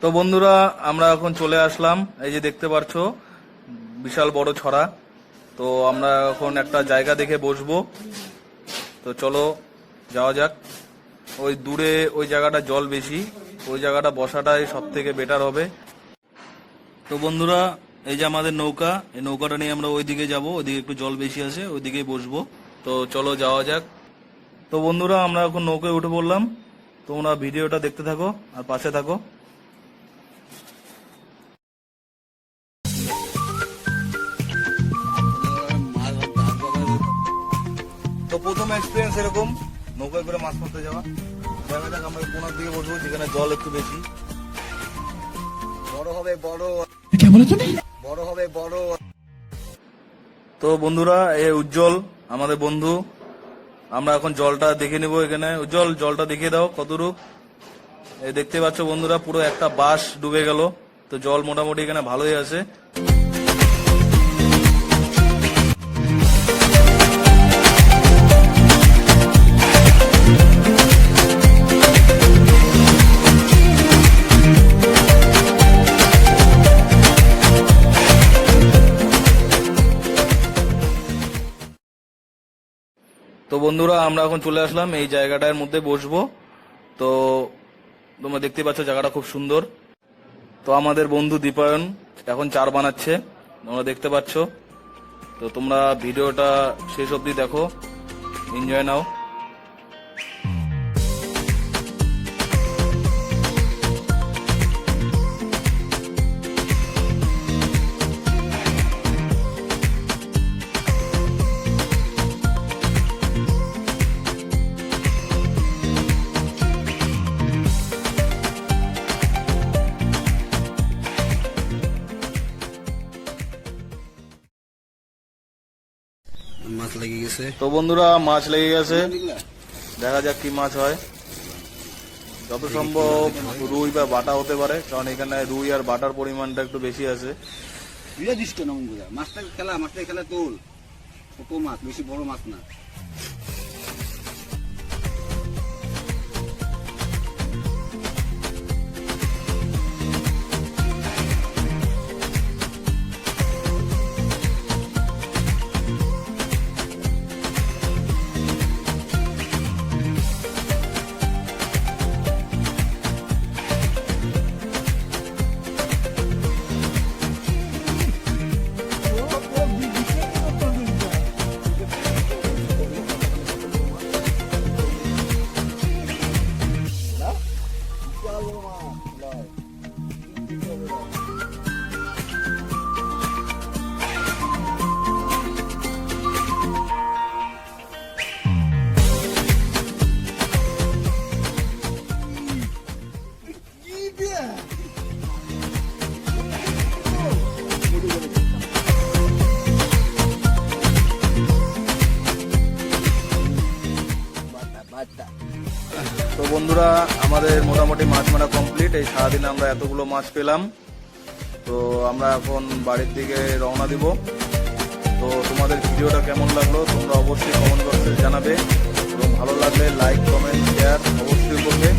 তো বন্ধুরা আমরা এখন চলে আসলাম, এই যে দেখতে পাচ্ছ বিশাল বড় ছড়া। তো আমরা এখন একটা জায়গা দেখে বসবো। তো চলো যাওয়া যাক। ওই দূরে ওই জায়গাটা জল বেশি, ওই জায়গাটা বসাটাই সব থেকে বেটার হবে। তো বন্ধুরা এই যে আমাদের নৌকা, এই নৌকাটা নিয়ে আমরা ওইদিকে যাব, ওইদিকে একটু জল বেশি আছে, ওইদিকেই বসবো। তো চলো যাওয়া যাক। তো বন্ধুরা আমরা এখন নৌকায় উঠে পড়লাম, তোমরা ভিডিওটা দেখতে থাকো আর পাশে থাকো। তো প্রথম এক্সপিরিয়েন্স এরকম নৌকায় করে মাছ মারতে যাওয়া। দেখা যাক আমরা কোনার দিকে বসবো যেখানে জল একটু বেশি। বড় হবে বড়, বড় হবে বড়। তো বন্ধুরা এ উজ্জ্বল আমাদের বন্ধু, আমরা এখন জলটা দেখে নিব। এখানে উজ্জ্বল জলটা দেখিয়ে দাও কতটুক। এই দেখতে পাচ্ছ বন্ধুরা পুরো একটা বাঁশ ডুবে গেল। তো জল মোটামুটি এখানে ভালোই আছে। তো বন্ধুরা আমরা এখন চলে আসলাম এই জায়গাটার মধ্যে বসবো। তো তোমরা দেখতে পাচ্ছ জায়গাটা খুব সুন্দর। তো আমাদের বন্ধু দীপায়ন এখন চার বানাচ্ছে, তোমরা দেখতে পাচ্ছ। তো তোমরা ভিডিওটা শেষ অবধি দেখো, এনজয় নাও। মাছ লেগে গেছে। তো বন্ধুরা মাছ লেগে গেছে, দেখা যাক কি মাছ হয়। যত সম্ভব রুই বা বাটা হতে পারে, কারণ এখানে রুই আর বাটার পরিমাণটা একটু বেশি আছে। মাছটা খেলা তোল, ছোট মাছ, বেশি বড় মাছ না। তো বন্ধুরা আমাদের মোটামুটি মাছ মারা কমপ্লিট। এই সারাদিন আমরা এতগুলো মাছ পেলাম। তো আমরা এখন বাড়ির দিকে রওনা দিব। তো তোমাদের ভিডিওটা কেমন লাগলো তোমরা অবশ্যই কমেন্ট বক্সে জানাবে, এবং ভালো লাগলে লাইক কমেন্ট শেয়ার অবশ্যই করবে।